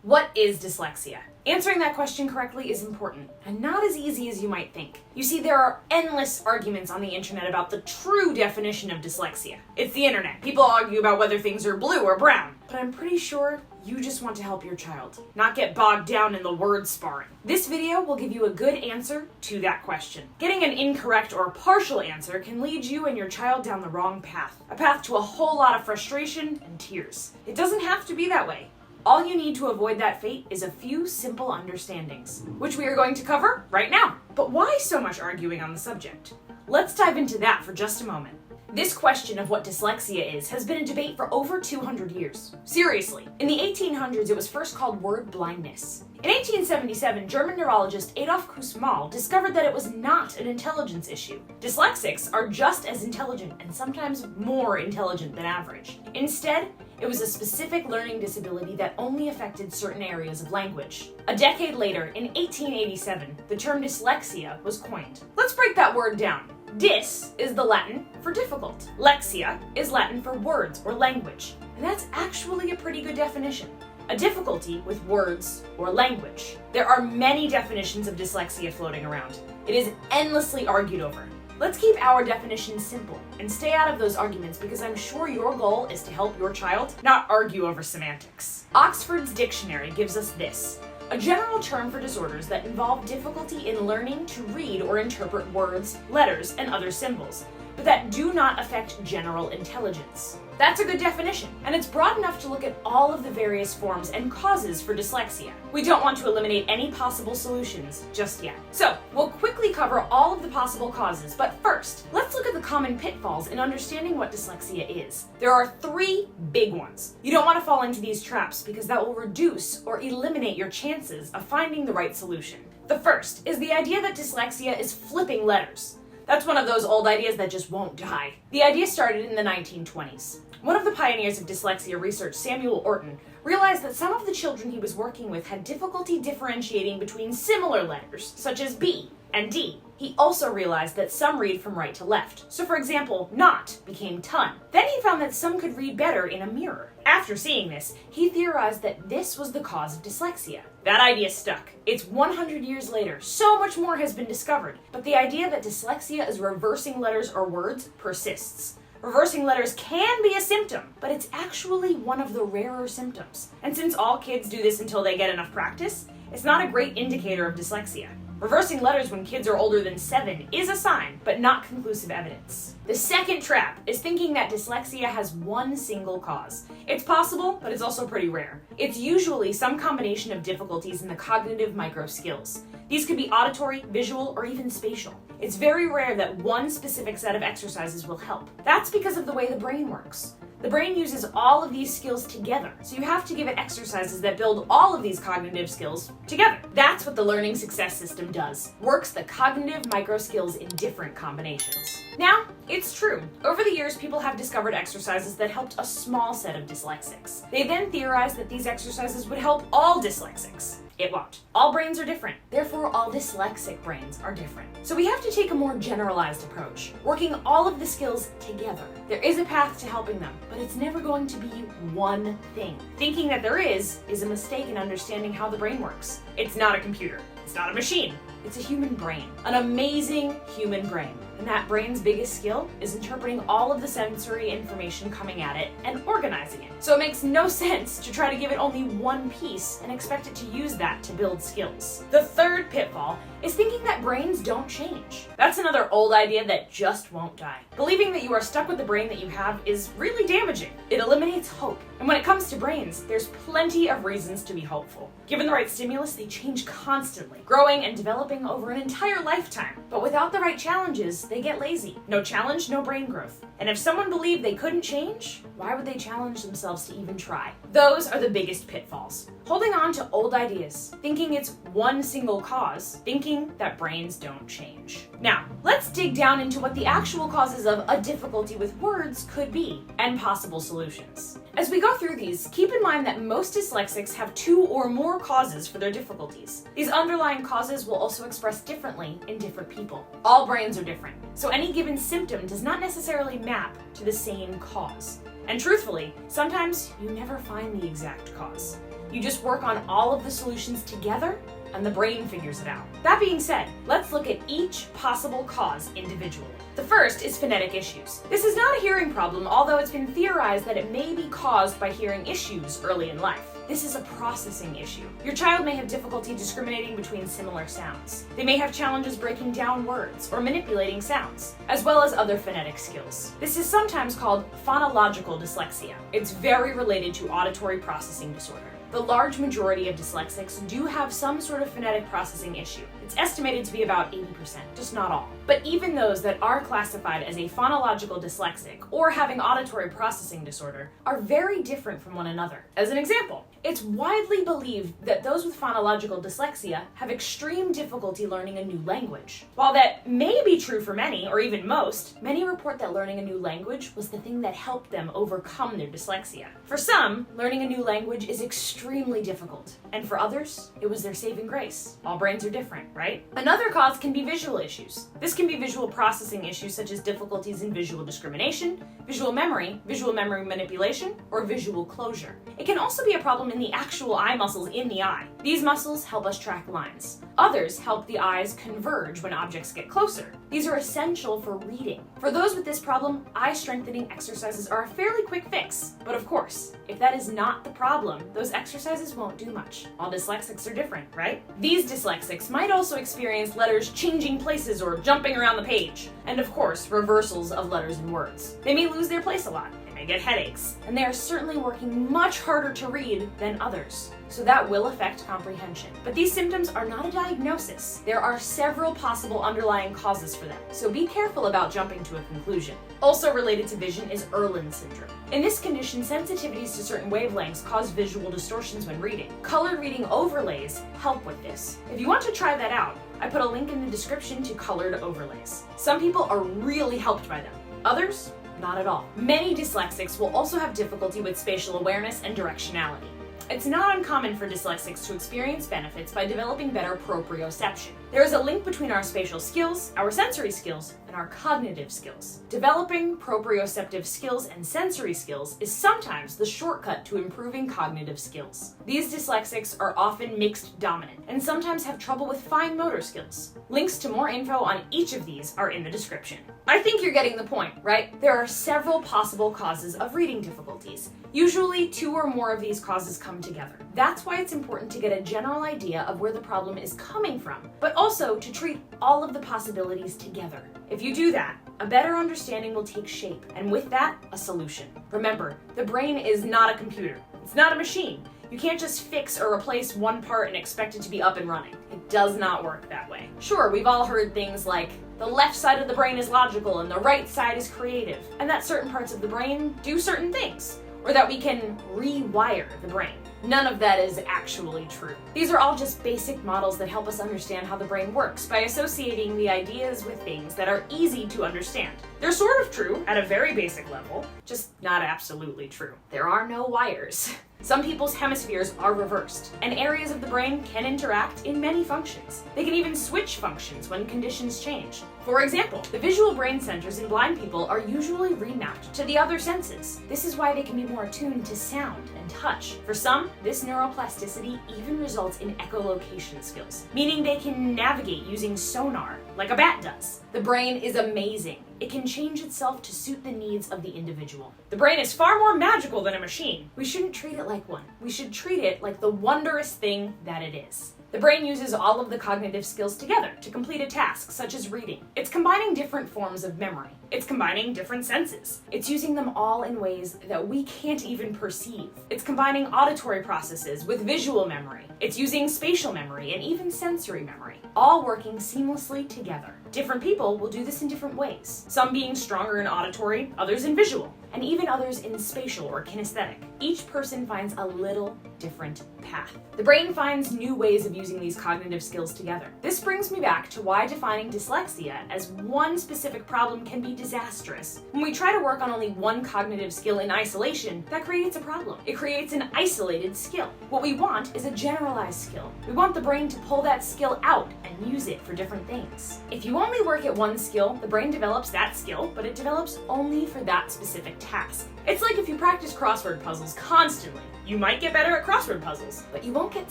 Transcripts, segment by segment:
What is dyslexia? Answering that question correctly is important, and not as easy as you might think. You see, there are endless arguments on the internet about the true definition of dyslexia. It's the internet. People argue about whether things are blue or brown. But I'm pretty sure you just want to help your child, not get bogged down in the word sparring. This video will give you a good answer to that question. Getting an incorrect or partial answer can lead you and your child down the wrong path, a path to a whole lot of frustration and tears. It doesn't have to be that way. All you need to avoid that fate is a few simple understandings, which we are going to cover right now. But why so much arguing on the subject? Let's dive into that for just a moment. This question of what dyslexia is has been a debate for over 200 years. Seriously, in the 1800s it was first called word blindness. In 1877, German neurologist Adolf Kussmaul discovered that it was not an intelligence issue. Dyslexics are just as intelligent and sometimes more intelligent than average. Instead, it was a specific learning disability that only affected certain areas of language. A decade later, in 1887, the term dyslexia was coined. Let's break that word down. Dys is the Latin for difficult. Lexia is Latin for words or language. And that's actually a pretty good definition. A difficulty with words or language. There are many definitions of dyslexia floating around. It is endlessly argued over. Let's keep our definition simple and stay out of those arguments because I'm sure your goal is to help your child, not argue over semantics. Oxford's dictionary gives us this: a general term for disorders that involve difficulty in learning to read or interpret words, letters, and other symbols, but that do not affect general intelligence. That's a good definition, and it's broad enough to look at all of the various forms and causes for dyslexia. We don't want to eliminate any possible solutions just yet. So, we'll quickly cover all of the possible causes, but first, let's look at the common pitfalls in understanding what dyslexia is. There are 3 big ones. You don't want to fall into these traps because that will reduce or eliminate your chances of finding the right solution. The first is the idea that dyslexia is flipping letters. That's one of those old ideas that just won't die. The idea started in the 1920s. One of the pioneers of dyslexia research, Samuel Orton, realized that some of the children he was working with had difficulty differentiating between similar letters, such as B and D. He also realized that some read from right to left. So for example, not became ton. Then he found that some could read better in a mirror. After seeing this, he theorized that this was the cause of dyslexia. That idea stuck. It's 100 years later. So much more has been discovered. But the idea that dyslexia is reversing letters or words persists. Reversing letters can be a symptom, but it's actually one of the rarer symptoms. And since all kids do this until they get enough practice, it's not a great indicator of dyslexia. Reversing letters when kids are older than 7 is a sign, but not conclusive evidence. The second trap is thinking that dyslexia has one single cause. It's possible, but it's also pretty rare. It's usually some combination of difficulties in the cognitive micro skills. These could be auditory, visual, or even spatial. It's very rare that one specific set of exercises will help. That's because of the way the brain works. The brain uses all of these skills together, so you have to give it exercises that build all of these cognitive skills together. That's what the learning success system does. Works the cognitive micro skills in different combinations. Now, it's true. Over the years, people have discovered exercises that helped a small set of dyslexics. They then theorized that these exercises would help all dyslexics. It won't. All brains are different. Therefore, all dyslexic brains are different. So we have to take a more generalized approach, working all of the skills together. There is a path to helping them, but it's never going to be one thing. Thinking that there is a mistake in understanding how the brain works. It's not a computer. It's not a machine. It's a human brain. An amazing human brain. And that brain's biggest skill is interpreting all of the sensory information coming at it and organizing it. So it makes no sense to try to give it only one piece and expect it to use that to build skills. The third pitfall is thinking that brains don't change. That's another old idea that just won't die. Believing that you are stuck with the brain that you have is really damaging. It eliminates hope. And when it comes to brains, there's plenty of reasons to be hopeful. Given the right stimulus, they change constantly, growing and developing over an entire lifetime. But without the right challenges, they get lazy. No challenge, no brain growth. And if someone believed they couldn't change, why would they challenge themselves to even try? Those are the biggest pitfalls. Holding on to old ideas, thinking it's one single cause, thinking that brains don't change. Now, let's dig down into what the actual causes of a difficulty with words could be, and possible solutions. As we go through these, keep in mind that most dyslexics have 2 or more causes for their difficulties. These underlying causes will also express differently in different people. All brains are different, so any given symptom does not necessarily map to the same cause. And truthfully, sometimes you never find the exact cause. You just work on all of the solutions together, and the brain figures it out. That being said, let's look at each possible cause individually. The first is phonetic issues. This is not a hearing problem, although it's been theorized that it may be caused by hearing issues early in life. This is a processing issue. Your child may have difficulty discriminating between similar sounds. They may have challenges breaking down words or manipulating sounds, as well as other phonetic skills. This is sometimes called phonological dyslexia. It's very related to auditory processing disorder. The large majority of dyslexics do have some sort of phonetic processing issue. It's estimated to be about 80%, just not all. But even those that are classified as a phonological dyslexic or having auditory processing disorder are very different from one another. As an example, it's widely believed that those with phonological dyslexia have extreme difficulty learning a new language. While that may be true for many, or even most, many report that learning a new language was the thing that helped them overcome their dyslexia. For some, learning a new language is extremely difficult, and for others, it was their saving grace. All brains are different, right? Another cause can be visual issues. This can be visual processing issues such as difficulties in visual discrimination, visual memory manipulation, or visual closure. It can also be a problem in the actual eye muscles in the eye. These muscles help us track lines. Others help the eyes converge when objects get closer. These are essential for reading. For those with this problem, eye strengthening exercises are a fairly quick fix. But of course, if that is not the problem, those exercises won't do much. All dyslexics are different, right? These dyslexics might also experience letters changing places or jumping around the page. And of course, reversals of letters and words. They may lose their place a lot. They may get headaches. And they are certainly working much harder to read than others. So that will affect comprehension. But these symptoms are not a diagnosis. There are several possible underlying causes for them, so be careful about jumping to a conclusion. Also related to vision is Irlen syndrome. In this condition, sensitivities to certain wavelengths cause visual distortions when reading. Colored reading overlays help with this. If you want to try that out, I put a link in the description to colored overlays. Some people are really helped by them. Others, not at all. Many dyslexics will also have difficulty with spatial awareness and directionality. It's not uncommon for dyslexics to experience benefits by developing better proprioception. There is a link between our spatial skills, our sensory skills, and our cognitive skills. Developing proprioceptive skills and sensory skills is sometimes the shortcut to improving cognitive skills. These dyslexics are often mixed dominant and sometimes have trouble with fine motor skills. Links to more info on each of these are in the description. I think you're getting the point, right? There are several possible causes of reading difficulties. Usually 2 or more of these causes come together. That's why it's important to get a general idea of where the problem is coming from, but also to treat all of the possibilities together. If you do that, a better understanding will take shape, and with that, a solution. Remember, the brain is not a computer. It's not a machine. You can't just fix or replace one part and expect it to be up and running. It does not work that way. Sure, we've all heard things like the left side of the brain is logical and the right side is creative, and that certain parts of the brain do certain things, or that we can rewire the brain. None of that is actually true. These are all just basic models that help us understand how the brain works by associating the ideas with things that are easy to understand. They're sort of true at a very basic level, just not absolutely true. There are no wires. Some people's hemispheres are reversed, and areas of the brain can interact in many functions. They can even switch functions when conditions change. For example, the visual brain centers in blind people are usually remapped to the other senses. This is why they can be more attuned to sound and touch. For some, this neuroplasticity even results in echolocation skills, meaning they can navigate using sonar, like a bat does. The brain is amazing. It can change itself to suit the needs of the individual. The brain is far more magical than a machine. We shouldn't treat it like one. We should treat it like the wondrous thing that it is. The brain uses all of the cognitive skills together to complete a task, such as reading. It's combining different forms of memory. It's combining different senses. It's using them all in ways that we can't even perceive. It's combining auditory processes with visual memory. It's using spatial memory and even sensory memory, all working seamlessly together. Different people will do this in different ways, some being stronger in auditory, others in visual, and even others in spatial or kinesthetic. Each person finds a little different path. The brain finds new ways of using these cognitive skills together. This brings me back to why defining dyslexia as one specific problem can be disastrous. When we try to work on only one cognitive skill in isolation, that creates a problem. It creates an isolated skill. What we want is a generalized skill. We want the brain to pull that skill out and use it for different things. If you only work at one skill, the brain develops that skill, but it develops only for that specific task. It's like if you practice crossword puzzles constantly, you might get better at crossword puzzles, but you won't get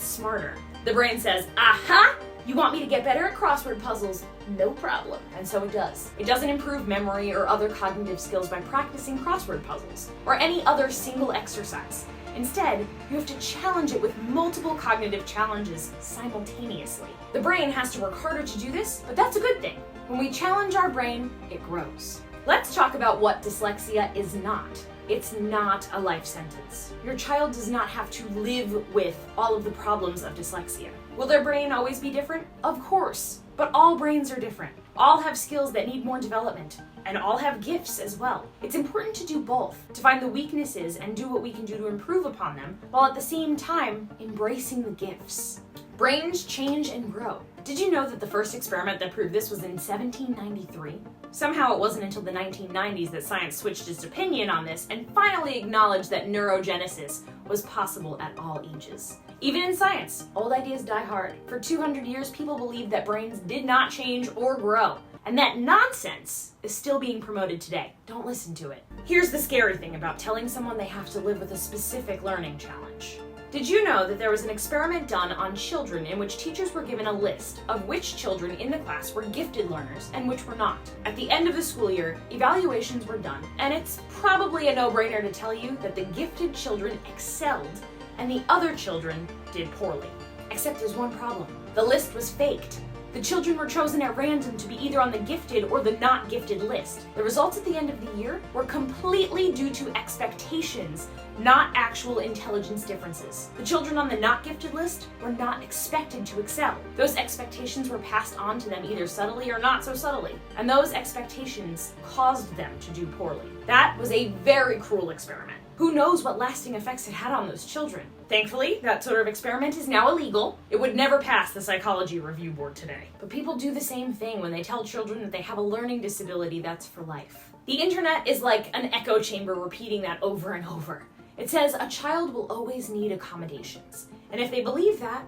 smarter. The brain says, aha! You want me to get better at crossword puzzles? No problem. And so it does. It doesn't improve memory or other cognitive skills by practicing crossword puzzles or any other single exercise. Instead, you have to challenge it with multiple cognitive challenges simultaneously. The brain has to work harder to do this, but that's a good thing. When we challenge our brain, it grows. Let's talk about what dyslexia is not. It's not a life sentence. Your child does not have to live with all of the problems of dyslexia. Will their brain always be different? Of course, but all brains are different. All have skills that need more development, and all have gifts as well. It's important to do both, to find the weaknesses and do what we can do to improve upon them, while at the same time embracing the gifts. Brains change and grow. Did you know that the first experiment that proved this was in 1793? Somehow it wasn't until the 1990s that science switched its opinion on this and finally acknowledged that neurogenesis was possible at all ages. Even in science, old ideas die hard. For 200 years, people believed that brains did not change or grow. And that nonsense is still being promoted today. Don't listen to it. Here's the scary thing about telling someone they have to live with a specific learning challenge. Did you know that there was an experiment done on children in which teachers were given a list of which children in the class were gifted learners and which were not? At the end of the school year, evaluations were done, and it's probably a no-brainer to tell you that the gifted children excelled and the other children did poorly. Except there's one problem. The list was faked. The children were chosen at random to be either on the gifted or the not gifted list. The results at the end of the year were completely due to expectations, not actual intelligence differences. The children on the not gifted list were not expected to excel. Those expectations were passed on to them either subtly or not so subtly, and those expectations caused them to do poorly. That was a very cruel experiment. Who knows what lasting effects it had on those children? Thankfully, that sort of experiment is now illegal. It would never pass the Psychology Review Board today. But people do the same thing when they tell children that they have a learning disability that's for life. The internet is like an echo chamber repeating that over and over. It says a child will always need accommodations. And if they believe that,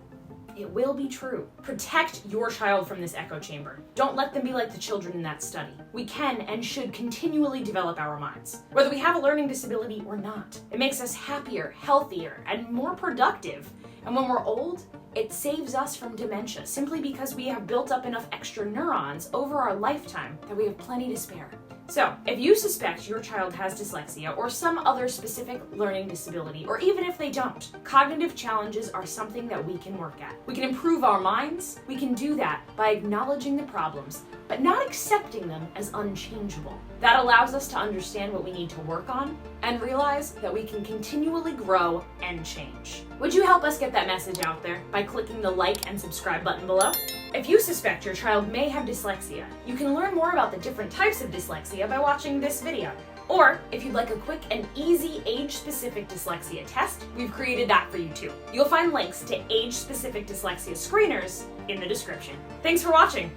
it will be true. Protect your child from this echo chamber. Don't let them be like the children in that study. We can and should continually develop our minds, whether we have a learning disability or not. It makes us happier, healthier, and more productive. And when we're old, it saves us from dementia simply because we have built up enough extra neurons over our lifetime that we have plenty to spare. So, if you suspect your child has dyslexia or some other specific learning disability, or even if they don't, cognitive challenges are something that we can work at. We can improve our minds. We can do that by acknowledging the problems, but not accepting them as unchangeable. That allows us to understand what we need to work on and realize that we can continually grow and change. Would you help us get that message out there by clicking the like and subscribe button below? If you suspect your child may have dyslexia, you can learn more about the different types of dyslexia by watching this video. Or, if you'd like a quick and easy age-specific dyslexia test, we've created that for you too. You'll find links to age-specific dyslexia screeners in the description. Thanks for watching!